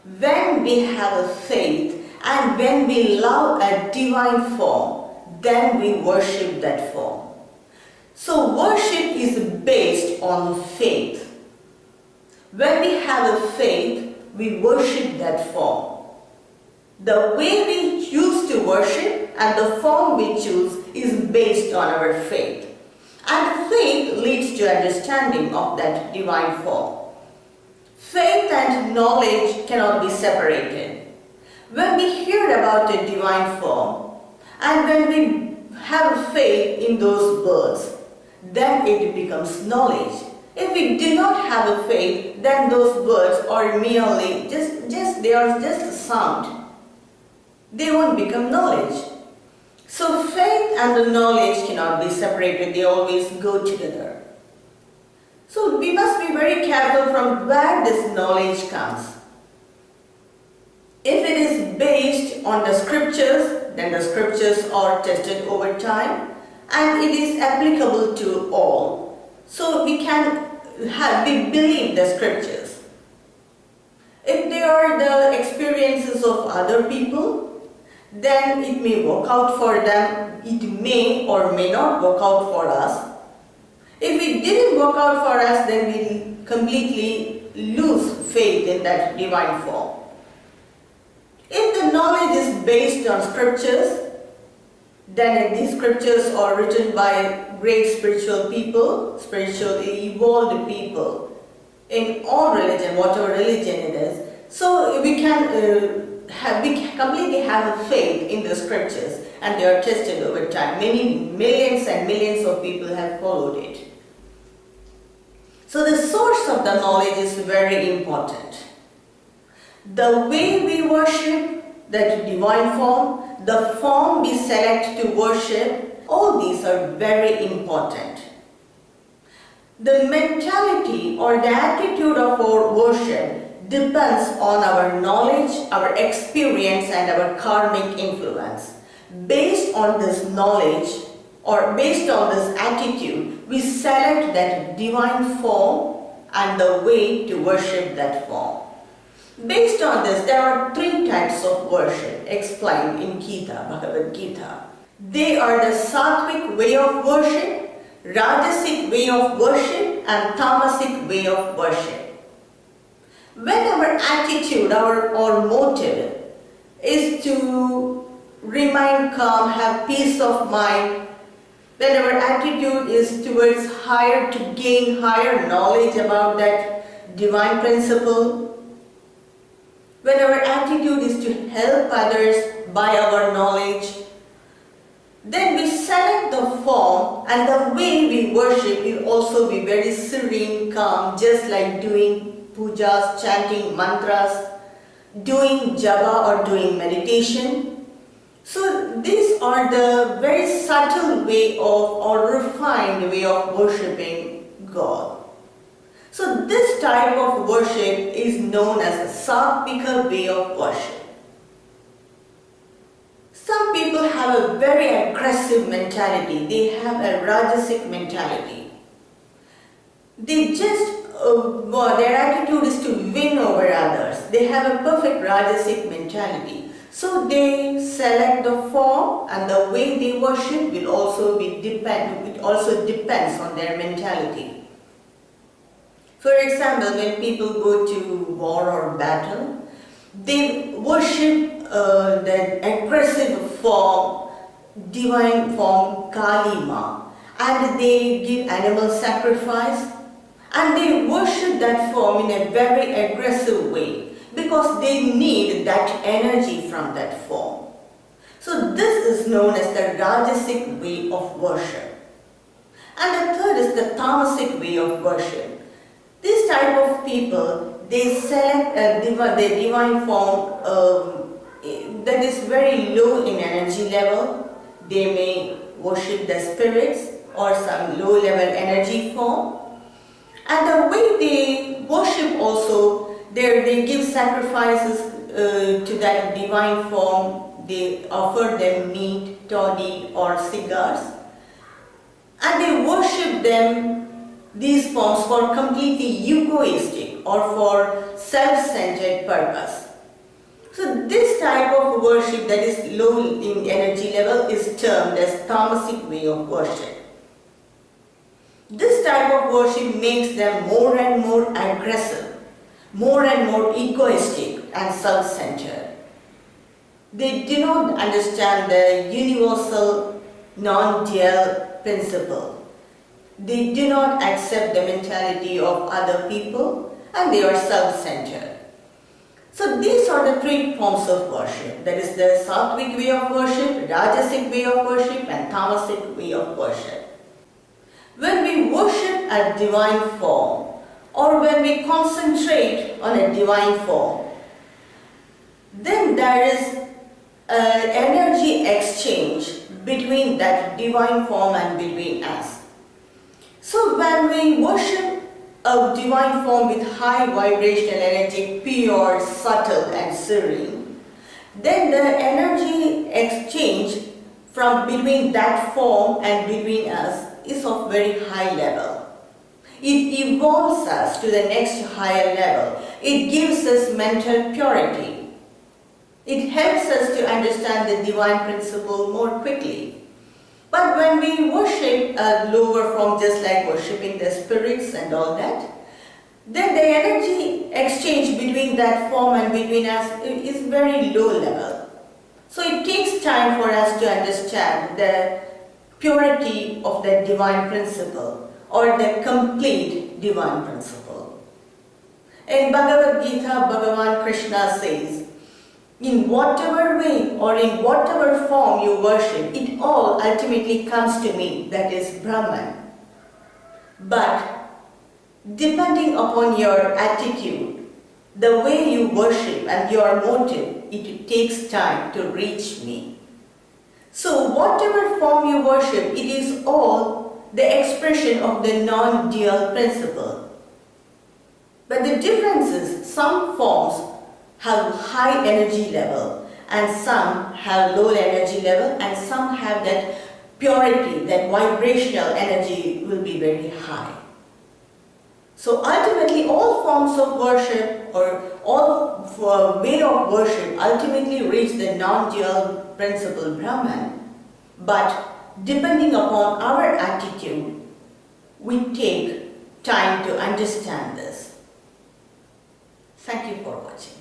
When we have a faith and when we love a divine form, then we worship that form. So worship is based on faith. When we have a faith, we worship that form. The way we choose to worship and the form we choose is based on our faith. And faith leads to understanding of that divine form. Faith and knowledge cannot be separated. When we hear about a divine form and when we have faith in those words, then it becomes knowledge. If we do not have a faith, then those words are merely they are just a sound. They won't become knowledge. So faith and the knowledge cannot be separated, they always go together. So we must be very careful from where this knowledge comes. If it is based on the scriptures, then the scriptures are tested over time and it is applicable to all. So we believe the scriptures. If they are the experiences of other people, then it may work out for them, it may or may not work out for us. If it didn't work out for us, then we completely lose faith in that divine form. If the knowledge is based on scriptures, then these scriptures are written by great spiritual people, spiritually evolved people in all religion, whatever religion it is. So we completely have a faith in the scriptures and they are tested over time. Many millions and millions of people have followed it. So the source of the knowledge is very important. The way we worship that divine form, the form we select to worship, all these are very important. The mentality or the attitude of our worship depends on our knowledge, our experience and our karmic influence. Based on this knowledge or based on this attitude, we select that divine form and the way to worship that form. Based on this, there are 3 types of worship explained in Gita, Bhagavad Gita. They are the sattvic way of worship, rajasic way of worship and tamasic way of worship. When our attitude, our motive is to remain calm, have peace of mind, when our attitude is towards to gain higher knowledge about that divine principle, when our attitude is to help others by our knowledge, then we select the form and the way we worship will also be very serene, calm, just like doing pujas, chanting mantras, doing japa or doing meditation. So these are the very subtle way of or refined way of worshipping God. So this type of worship is known as a sattvika way of worship. Some people have a very aggressive mentality. They have a rajasic mentality. They just their attitude is to win over others. They have a perfect rajasic mentality. So they select the form and the way they worship will also depends on their mentality. For example, when people go to war or battle, they worship the aggressive form, divine form Kali Ma, and they give animal sacrifice. And they worship that form in a very aggressive way because they need that energy from that form. So this is known as the rajasic way of worship. And the third is the tamasic way of worship. This type of people, they select their divine form that is very low in energy level. They may worship the spirits or some low level energy form. And the way they worship also, they give sacrifices to that divine form. They offer them meat, toddy or cigars. And they worship these forms for completely egoistic or for self-centered purpose. So this type of worship that is low in energy level is termed as tamasic way of worship. This type of worship makes them more and more aggressive, more and more egoistic and self-centered. They do not understand the universal non-dual principle. They do not accept the mentality of other people, and they are self-centered. So these are the three forms of worship. That is the sattvic way of worship, rajasic way of worship, and tamasic way of worship. When we worship a divine form, or when we concentrate on a divine form, then there is an energy exchange between that divine form and between us. So when we worship a divine form with high vibrational energy, pure, subtle and serene, then the energy exchange from between that form and between us is of very high level. It evolves us to the next higher level. It gives us mental purity. It helps us to understand the divine principle more quickly. But when we worship a lower form, just like worshipping the spirits and all that, then the energy exchange between that form and between us is very low level. So it takes time for us to understand the purity of the divine principle or the complete divine principle. In Bhagavad Gita, Bhagavan Krishna says, in whatever way or in whatever form you worship, it all ultimately comes to me, that is Brahman. But depending upon your attitude, the way you worship and your motive, it takes time to reach me. So whatever form you worship, it is all the expression of the non-dual principle. But the difference is some forms have high energy level and some have low energy level and some have that purity, that vibrational energy will be very high. So ultimately all forms of worship or all way of worship ultimately reach the non-dual principle Brahman, but depending upon our attitude, we take time to understand this. Thank you for watching.